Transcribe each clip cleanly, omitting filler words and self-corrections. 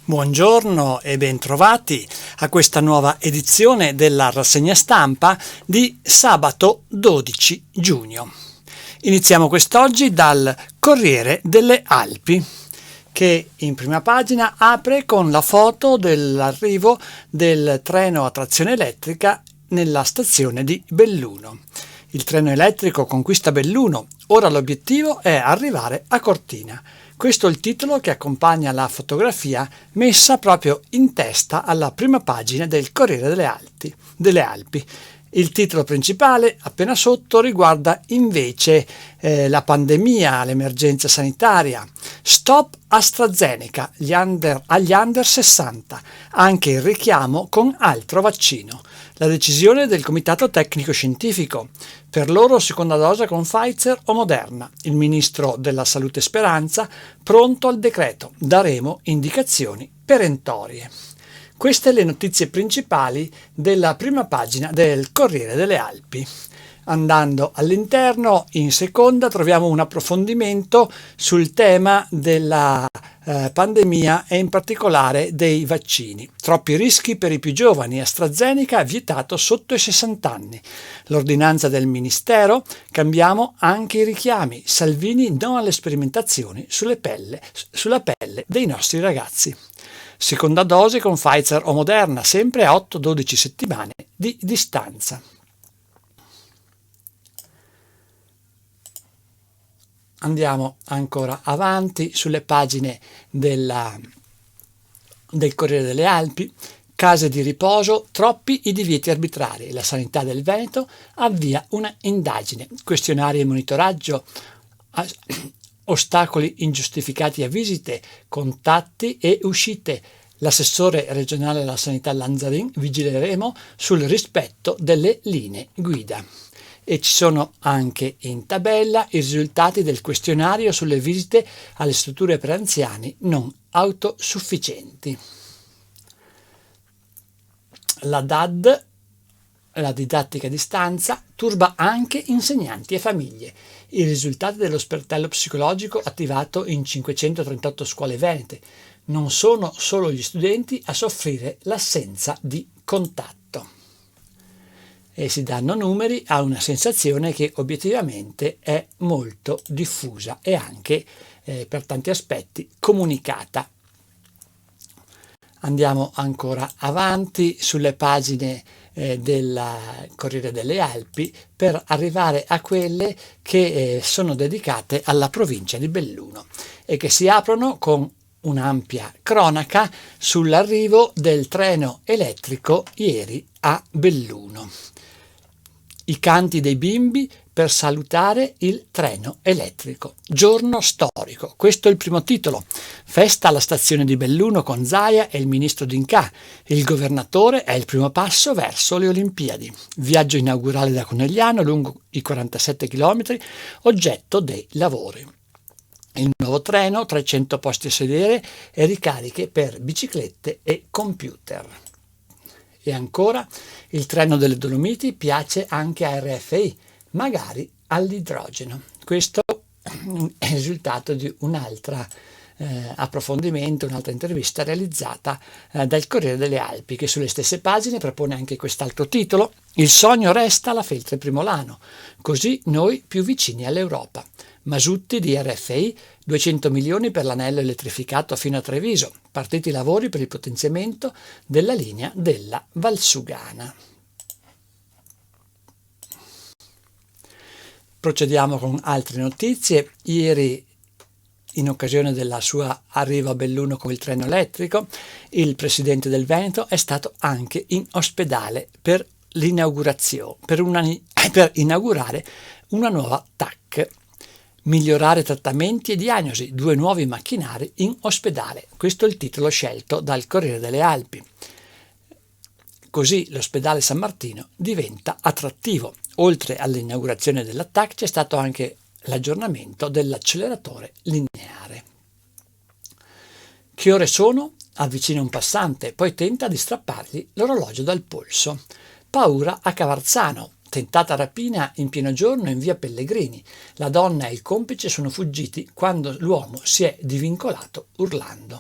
Buongiorno e bentrovati a questa nuova edizione della rassegna stampa di sabato 12 giugno. Iniziamo quest'oggi dal Corriere delle Alpi, che in prima pagina apre con la foto dell'arrivo del treno a trazione elettrica nella stazione di Belluno. Il treno elettrico conquista Belluno, ora l'obiettivo è arrivare a Cortina. Questo è il titolo che accompagna la fotografia messa proprio in testa alla prima pagina del Corriere delle Alpi. Il titolo principale, appena sotto, riguarda invece la pandemia, l'emergenza sanitaria. Stop AstraZeneca agli under 60, anche il richiamo con altro vaccino. La decisione del Comitato Tecnico Scientifico. Per loro seconda dose con Pfizer o Moderna. Il ministro della Salute Speranza pronto al decreto. Daremo indicazioni perentorie. Queste le notizie principali della prima pagina del Corriere delle Alpi. Andando all'interno, in seconda, troviamo un approfondimento sul tema della pandemia e in particolare dei vaccini. Troppi rischi per i più giovani, AstraZeneca vietato sotto i 60 anni. L'ordinanza del Ministero, cambiamo anche i richiami. Salvini no alle sperimentazioni sulla pelle dei nostri ragazzi. Seconda dose con Pfizer o Moderna, sempre a 8-12 settimane di distanza. Andiamo ancora avanti sulle pagine del Corriere delle Alpi. Case di riposo, troppi i divieti arbitrari. La sanità del Veneto avvia una indagine. Questionari e monitoraggio, ostacoli ingiustificati a visite, contatti e uscite. L'assessore regionale alla sanità Lanzarin, vigileremo sul rispetto delle linee guida. E ci sono anche in tabella i risultati del questionario sulle visite alle strutture per anziani non autosufficienti. La DAD, la didattica a distanza, turba anche insegnanti e famiglie. I risultati dello sportello psicologico attivato in 538 scuole venete. Non sono solo gli studenti a soffrire l'assenza di contatto. E si danno numeri a una sensazione che obiettivamente è molto diffusa e anche per tanti aspetti comunicata. Andiamo ancora avanti sulle pagine del Corriere delle Alpi per arrivare a quelle che sono dedicate alla provincia di Belluno e che si aprono con un'ampia cronaca sull'arrivo del treno elettrico ieri a Belluno. I canti dei bimbi per salutare il treno elettrico. Giorno storico. Questo è il primo titolo. Festa alla stazione di Belluno con Zaia e il ministro D'Incà. Il governatore è il primo passo verso le Olimpiadi. Viaggio inaugurale da Conegliano lungo i 47 km, oggetto dei lavori. Il nuovo treno, 300 posti a sedere e ricariche per biciclette e computer. E ancora, il treno delle Dolomiti piace anche a RFI, magari all'idrogeno. Questo è il risultato di un altro approfondimento, un'altra intervista realizzata dal Corriere delle Alpi, che sulle stesse pagine propone anche quest'altro titolo: Il sogno resta la Feltre Primolano, così noi più vicini all'Europa. Masutti di RFI, 200 milioni per l'anello elettrificato fino a Treviso, partiti i lavori per il potenziamento della linea della Valsugana. Procediamo con altre notizie. Ieri, in occasione della sua arrivo a Belluno con il treno elettrico, il presidente del Veneto è stato anche in ospedale per l'inaugurazione, per inaugurare una nuova TAC. Migliorare trattamenti e diagnosi, 2 nuovi macchinari in ospedale. Questo è il titolo scelto dal Corriere delle Alpi. Così l'ospedale San Martino diventa attrattivo. Oltre all'inaugurazione della TAC c'è stato anche l'aggiornamento dell'acceleratore lineare. Che ore sono? Avvicina un passante, poi tenta di strappargli l'orologio dal polso. Paura a Cavarzano. Tentata rapina in pieno giorno in via Pellegrini. La donna e il complice sono fuggiti quando l'uomo si è divincolato urlando.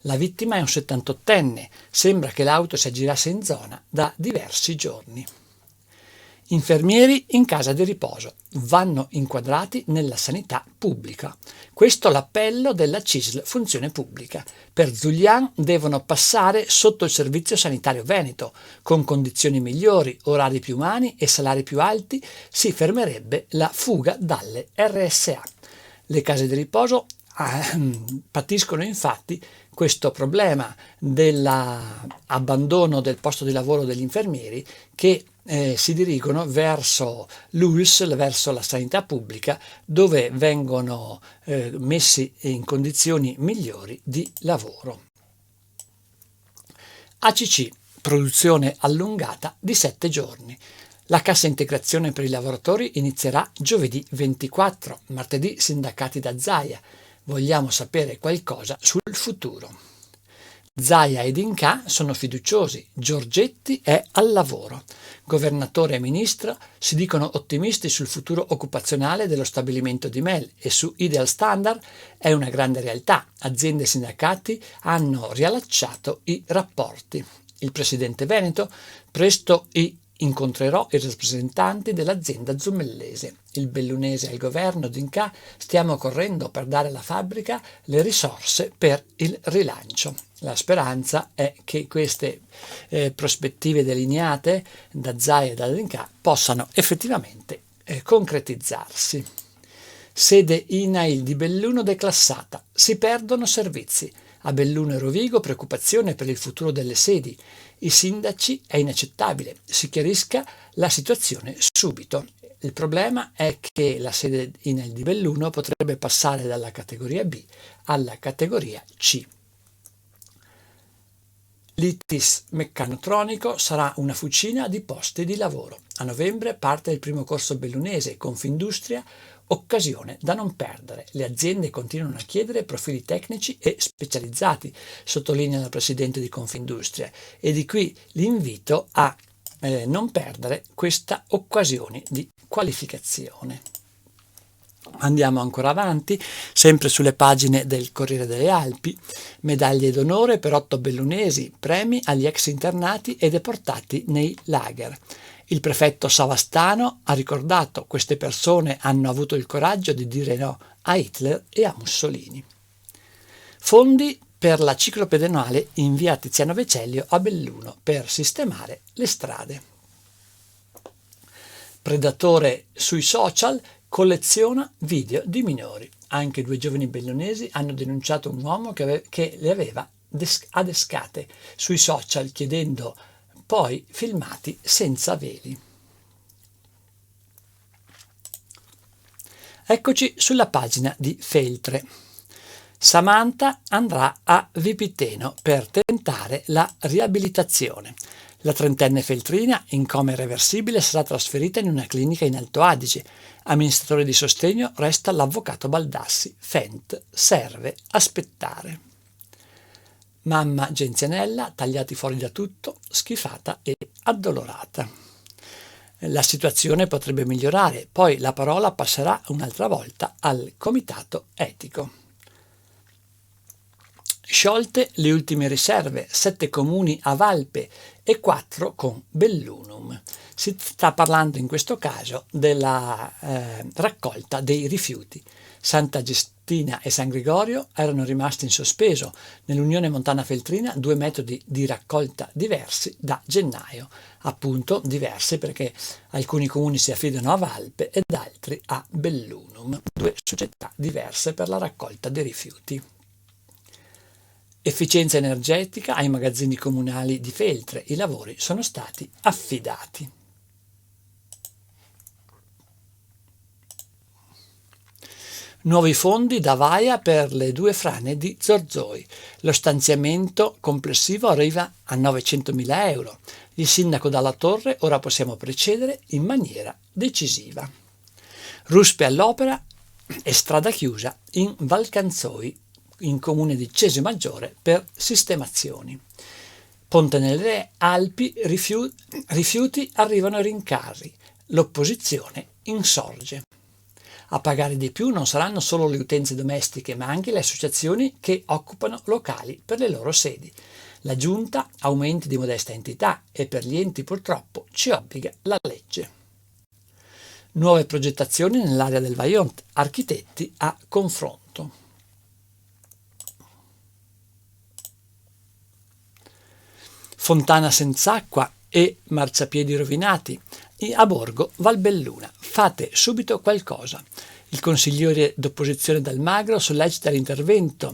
La vittima è un 78enne. Sembra che l'auto si aggirasse in zona da diversi giorni. Infermieri in casa di riposo vanno inquadrati nella sanità pubblica. Questo l'appello della CISL Funzione Pubblica. Per Zulian devono passare sotto il Servizio Sanitario Veneto. Con condizioni migliori, orari più umani e salari più alti si fermerebbe la fuga dalle RSA. Le case di riposo patiscono infatti questo problema dell'abbandono del posto di lavoro degli infermieri che si dirigono verso l'ULSS, verso la sanità pubblica, dove vengono messi in condizioni migliori di lavoro. ACC, produzione allungata di 7 giorni. La cassa integrazione per i lavoratori inizierà giovedì 24, martedì sindacati da Zaia. Vogliamo sapere qualcosa sul futuro. Zaia ed Inca sono fiduciosi, Giorgetti è al lavoro. Governatore e ministro si dicono ottimisti sul futuro occupazionale dello stabilimento di Mel e su Ideal Standard è una grande realtà. Aziende e sindacati hanno riallacciato i rapporti. Il presidente Veneto: presto incontrerò i rappresentanti dell'azienda zumellese. Il bellunese al governo d'Inca: stiamo correndo per dare alla fabbrica le risorse per il rilancio. La speranza è che queste prospettive delineate da Zaia e da Inca possano effettivamente concretizzarsi. Sede INAIL di Belluno declassata. Si perdono servizi. A Belluno e Rovigo preoccupazione per il futuro delle sedi. I sindaci: è inaccettabile, si chiarisca la situazione subito. Il problema è che la sede INAIL di Belluno potrebbe passare dalla categoria B alla categoria C. L'ITIS meccanotronico sarà una fucina di posti di lavoro. A novembre parte il primo corso bellunese, Confindustria, occasione da non perdere. Le aziende continuano a chiedere profili tecnici e specializzati, sottolinea la presidente di Confindustria, e di qui l'invito a non perdere questa occasione di qualificazione. Andiamo ancora avanti, sempre sulle pagine del Corriere delle Alpi. Medaglie d'onore per 8 bellunesi, premi agli ex internati e deportati nei lager. Il prefetto Savastano ha ricordato: queste persone hanno avuto il coraggio di dire no a Hitler e a Mussolini. Fondi per la ciclopedonale in via Tiziano Vecellio a Belluno per sistemare le strade. Predatore sui social colleziona video di minori. Anche 2 giovani bellunesi hanno denunciato un uomo che le aveva adescate sui social, chiedendo poi filmati senza veli. Eccoci sulla pagina di Feltre. Samantha andrà a Vipiteno per tentare la riabilitazione. La 30enne feltrina, in coma irreversibile, sarà trasferita in una clinica in Alto Adige. Amministratore di sostegno resta l'avvocato Baldassi. Fent: serve aspettare. Mamma Genzianella, tagliati fuori da tutto, schifata e addolorata. La situazione potrebbe migliorare, poi la parola passerà un'altra volta al comitato etico. Sciolte le ultime riserve, 7 comuni a Valpe e 4 con Bellunum. Si sta parlando in questo caso della raccolta dei rifiuti. Santa Giustina e San Gregorio erano rimasti in sospeso. Nell'Unione Montana Feltrina 2 metodi di raccolta diversi da gennaio. Appunto diversi perché alcuni comuni si affidano a Valpe ed altri a Bellunum. 2 società diverse per la raccolta dei rifiuti. Efficienza energetica ai magazzini comunali di Feltre. I lavori sono stati affidati. Nuovi fondi da Vaia per le 2 frane di Zorzoi. Lo stanziamento complessivo arriva a 900.000 euro. Il sindaco Dalla Torre: ora possiamo procedere in maniera decisiva. Ruspe all'opera e strada chiusa in Valcanzoi, in comune di Cesimaggiore, per sistemazioni. Ponte nelle Alpi, rifiuti arrivano ai rincarri. l'opposizione insorge. A pagare di più non saranno solo le utenze domestiche, ma anche le associazioni che occupano locali per le loro sedi. La Giunta aumenti di modesta entità e per gli enti purtroppo ci obbliga la legge. Nuove progettazioni nell'area del Vajont, architetti a confronto. Fontana senza acqua e marciapiedi rovinati. A Borgo Valbelluna, fate subito qualcosa. Il consigliere d'opposizione D'Almagro sollecita l'intervento.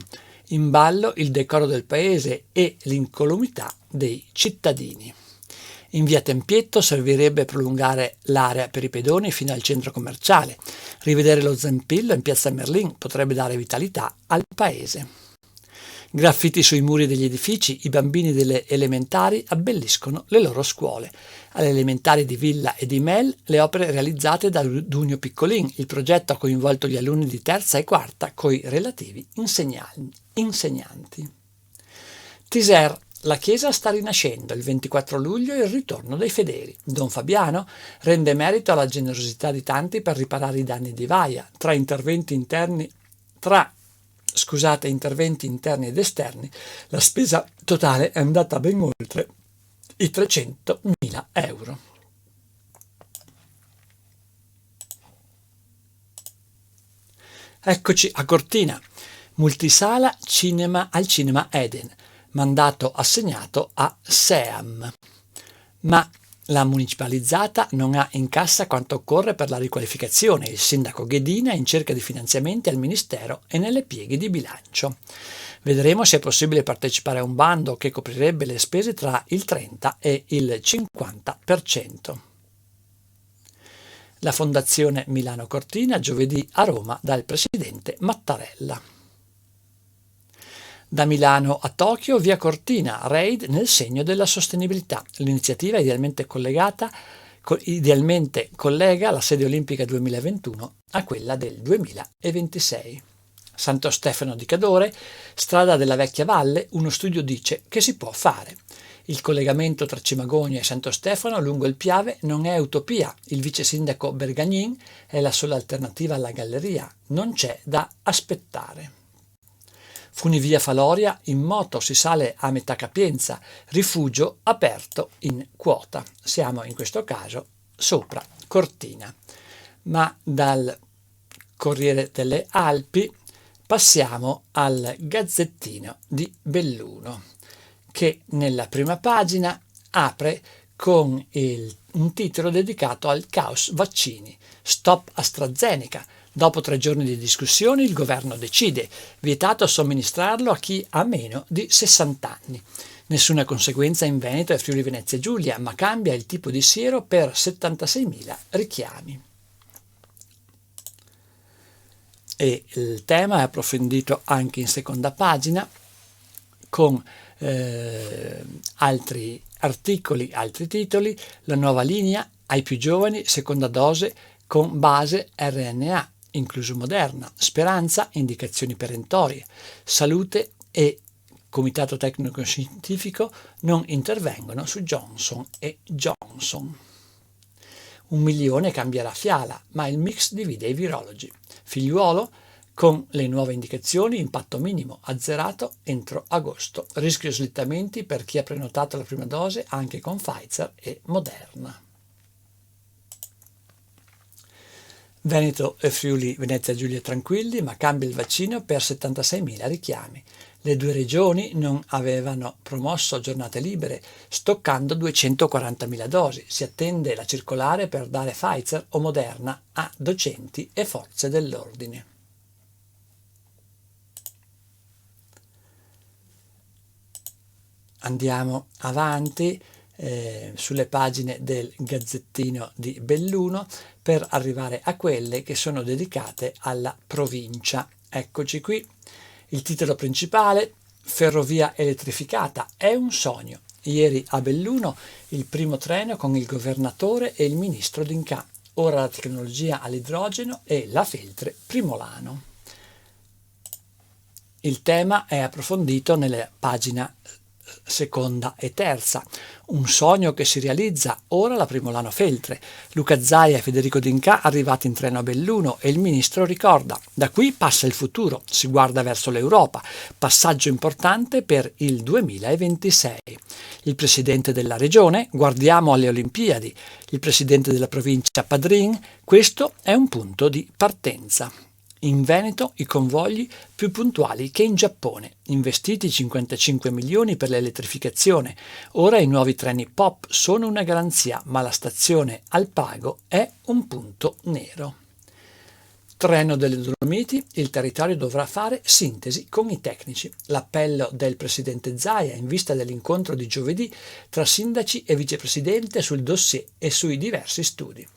In ballo il decoro del paese e l'incolumità dei cittadini. In via Tempietto servirebbe prolungare l'area per i pedoni fino al centro commerciale. Rivedere lo Zampillo in piazza Merlin potrebbe dare vitalità al paese. Graffiti sui muri degli edifici, i bambini delle elementari abbelliscono le loro scuole. Alle elementari di Villa e di Mel le opere realizzate da Dunio Piccolin. Il progetto ha coinvolto gli alunni di terza e quarta coi relativi insegnanti. Tiser. La Chiesa sta rinascendo, il 24 luglio è il ritorno dei fedeli. Don Fabiano rende merito alla generosità di tanti per riparare i danni di Vaia. Interventi interni ed esterni, la spesa totale è andata ben oltre i 300.000 euro. Eccoci a Cortina, multisala cinema al Cinema Eden, mandato assegnato a SEAM. Ma la municipalizzata non ha in cassa quanto occorre per la riqualificazione. Il sindaco Ghedina è in cerca di finanziamenti al Ministero e nelle pieghe di bilancio. Vedremo se è possibile partecipare a un bando che coprirebbe le spese tra il 30 e il 50%. La Fondazione Milano Cortina giovedì a Roma dal presidente Mattarella. Da Milano a Tokyo, via Cortina, raid nel segno della sostenibilità. L'iniziativa idealmente collega la sede olimpica 2021 a quella del 2026. Santo Stefano di Cadore, strada della Vecchia Valle, uno studio dice che si può fare. Il collegamento tra Cimagogna e Santo Stefano lungo il Piave non è utopia. Il vice sindaco Bergagnin è la sola alternativa alla galleria. Non c'è da aspettare. Funivia Faloria, in moto si sale a metà capienza, rifugio aperto in quota. Siamo in questo caso sopra Cortina. Ma dal Corriere delle Alpi passiamo al Gazzettino di Belluno, che nella prima pagina apre con un titolo dedicato al caos vaccini. Stop AstraZeneca. Dopo 3 giorni di discussioni il governo decide, vietato somministrarlo a chi ha meno di 60 anni. Nessuna conseguenza in Veneto e Friuli Venezia Giulia, ma cambia il tipo di siero per 76.000 richiami. E il tema è approfondito anche in seconda pagina con altri articoli, altri titoli. La nuova linea ai più giovani, seconda dose con base RNA, incluso Moderna, Speranza, indicazioni perentorie, Salute e Comitato Tecnico Scientifico non intervengono su Johnson & Johnson. 1 milione cambierà Fiala, ma il mix divide i virologi. Figliuolo, con le nuove indicazioni, impatto minimo, azzerato entro agosto. Rischio slittamenti per chi ha prenotato la prima dose anche con Pfizer e Moderna. Veneto e Friuli Venezia Giulia tranquilli, ma cambia il vaccino per 76.000 richiami. Le 2 regioni non avevano promosso giornate libere, stoccando 240.000 dosi. Si attende la circolare per dare Pfizer o Moderna a docenti e forze dell'ordine. Andiamo avanti sulle pagine del Gazzettino di Belluno per arrivare a quelle che sono dedicate alla provincia. Eccoci qui. Il titolo principale: ferrovia elettrificata è un sogno. Ieri a Belluno il primo treno con il governatore e il ministro D'Incà. Ora la tecnologia all'idrogeno e la Feltre Primolano. Il tema è approfondito nella pagina seconda e terza. Un sogno che si realizza, ora la Primolano Feltre. Luca Zaia e Federico D'Inca arrivati in treno a Belluno e il ministro ricorda: da qui passa il futuro, si guarda verso l'Europa, passaggio importante per il 2026. Il presidente della regione: guardiamo alle Olimpiadi. Il presidente della provincia: Padrin, questo è un punto di partenza. In Veneto i convogli più puntuali che in Giappone, investiti 55 milioni per l'elettrificazione. Ora i nuovi treni POP sono una garanzia, ma la stazione al Pago è un punto nero. Treno delle Dolomiti, il territorio dovrà fare sintesi con i tecnici. L'appello del presidente Zaia in vista dell'incontro di giovedì tra sindaci e vicepresidente sul dossier e sui diversi studi.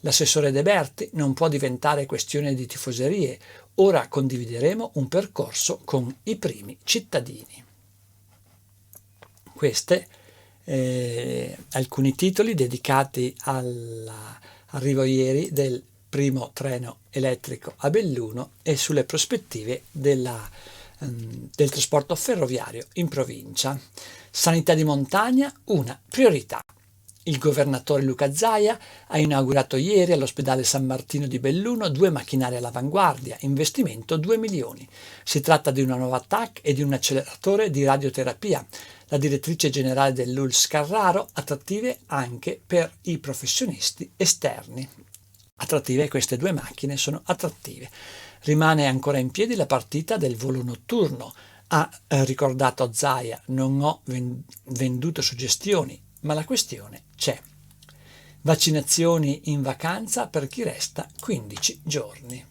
L'assessore De Berti: non può diventare questione di tifoserie, ora condivideremo un percorso con i primi cittadini. Questi alcuni titoli dedicati all'arrivo ieri del primo treno elettrico a Belluno e sulle prospettive del trasporto ferroviario in provincia. Sanità di montagna, una priorità. Il governatore Luca Zaia ha inaugurato ieri all'ospedale San Martino di Belluno 2 macchinari all'avanguardia, investimento 2 milioni. Si tratta di una nuova TAC e di un acceleratore di radioterapia. La direttrice generale dell'ULSS Carraro: attrattive anche per i professionisti esterni. Attrattive, queste 2 macchine sono attrattive. Rimane ancora in piedi la partita del volo notturno. Ha ricordato Zaia: non ho venduto suggestioni, ma la questione c'è. Vaccinazioni in vacanza per chi resta 15 giorni.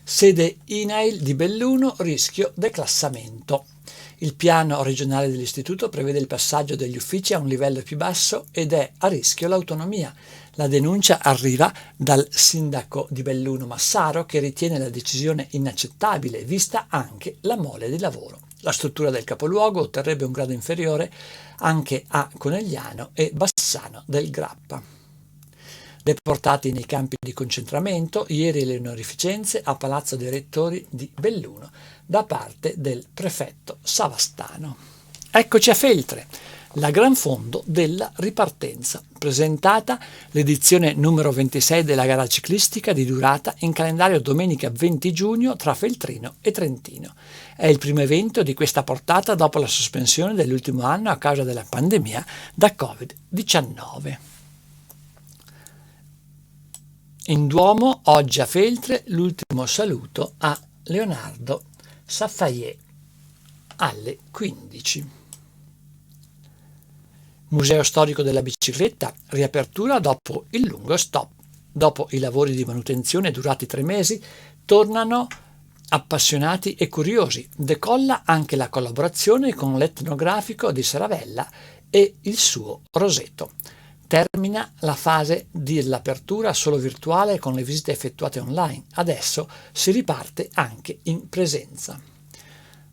Sede INAIL di Belluno, rischio declassamento. Il piano regionale dell'istituto prevede il passaggio degli uffici a un livello più basso ed è a rischio l'autonomia. La denuncia arriva dal sindaco di Belluno Massaro, che ritiene la decisione inaccettabile vista anche la mole di lavoro. La struttura del capoluogo otterrebbe un grado inferiore anche a Conegliano e Bassano del Grappa. Deportati nei campi di concentramento, ieri le onorificenze a Palazzo dei Rettori di Belluno da parte del prefetto Savastano. Eccoci a Feltre, la gran fondo della ripartenza. Presentata l'edizione numero 26 della gara ciclistica di durata in calendario domenica 20 giugno tra Feltrino e Trentino. È il primo evento di questa portata dopo la sospensione dell'ultimo anno a causa della pandemia da Covid-19. In Duomo, oggi a Feltre, l'ultimo saluto a Leonardo Saffaie alle 15. Museo storico della bicicletta, riapertura dopo il lungo stop. Dopo i lavori di manutenzione durati 3 mesi, tornano appassionati e curiosi. Decolla anche la collaborazione con l'Etnografico di Saravella e il suo Roseto. Termina la fase dell'apertura solo virtuale con le visite effettuate online. Adesso si riparte anche in presenza.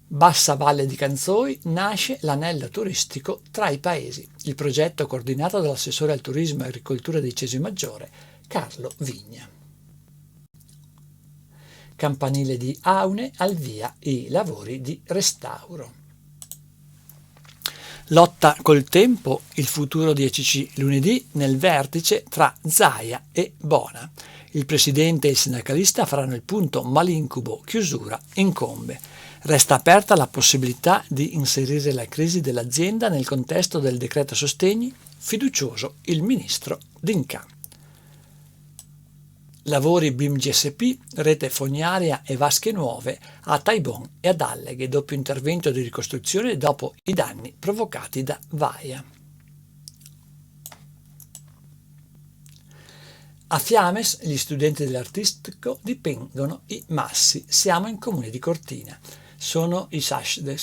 Bassa Valle di Canzoi, nasce l'anello turistico tra i paesi. Il progetto coordinato dall'assessore al turismo e agricoltura di Cesio Maggiore, Carlo Vigna. Campanile di Aune, al via i lavori di restauro. Lotta col tempo, il futuro di ECC lunedì nel vertice tra Zaia e Bona. Il presidente e il sindacalista faranno il punto, ma l'incubo chiusura incombe. Resta aperta la possibilità di inserire la crisi dell'azienda nel contesto del decreto sostegni, fiducioso il ministro D'Inca. Lavori BIM GSP, rete fognaria e vasche nuove a Taibon e ad Alleghe, doppio intervento di ricostruzione dopo i danni provocati da Vaia. A Fiames gli studenti dell'artistico dipingono i massi. Siamo in comune di Cortina. Sono i sassi che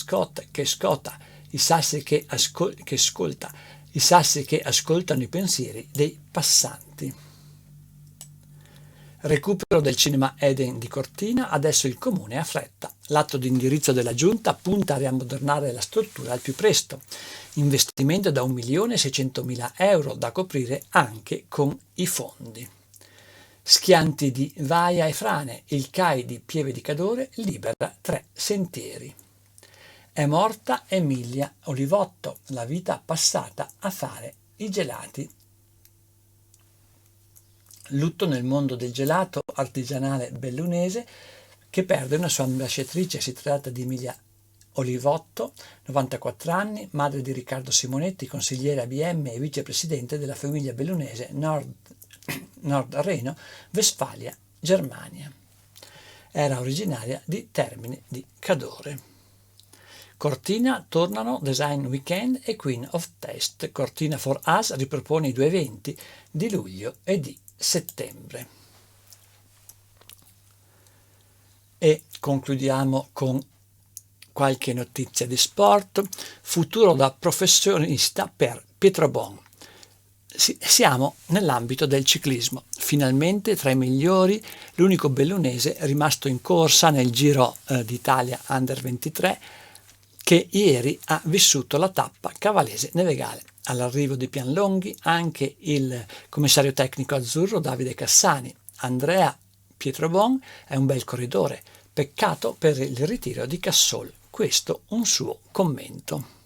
scotta, i sassi che ascolta, i sassi che ascoltano i pensieri dei passanti. Recupero del cinema Eden di Cortina, adesso il comune ha fretta. L'atto di indirizzo della giunta punta a riammodernare la struttura al più presto. Investimento da 1.600.000 euro da coprire anche con i fondi. Schianti di Vaia e Frane, il CAI di Pieve di Cadore libera 3 sentieri. È morta Emilia Olivotto, la vita passata a fare i gelati. Lutto nel mondo del gelato artigianale bellunese che perde una sua ambasciatrice. Si tratta di Emilia Olivotto, 94 anni, madre di Riccardo Simonetti, consigliere ABM e vicepresidente della famiglia bellunese Nord Reno, Westfalia, Germania. Era originaria di Termini di Cadore. Cortina tornano Design Weekend e Queen of Taste. Cortina for Us ripropone i 2 eventi di luglio e di settembre. E concludiamo con qualche notizia di sport. Futuro da professionista per Pietro Bon. Siamo nell'ambito del ciclismo. Finalmente tra i migliori l'unico bellunese rimasto in corsa nel Giro d'Italia Under 23 che ieri ha vissuto la tappa cavalese-nevegale. All'arrivo di Pianlonghi anche il commissario tecnico azzurro Davide Cassani. Andrea Pietro Bon è un bel corridore, peccato per il ritiro di Cassol. Questo un suo commento.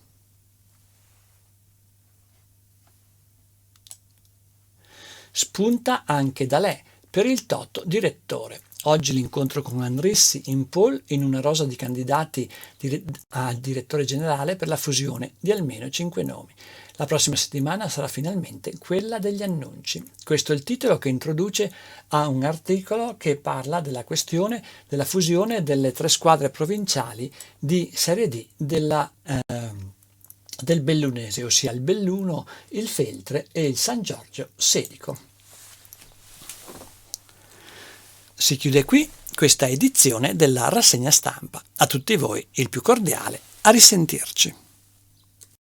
Spunta anche Dalè per il Toto direttore. Oggi l'incontro con Andrissi in pole in una rosa di candidati a direttore generale per la fusione di almeno 5 nomi. La prossima settimana sarà finalmente quella degli annunci. Questo è il titolo che introduce a un articolo che parla della questione della fusione delle 3 squadre provinciali di Serie D del Bellunese, ossia il Belluno, il Feltre e il San Giorgio Selico. Si chiude qui questa edizione della rassegna stampa. A tutti voi il più cordiale a risentirci.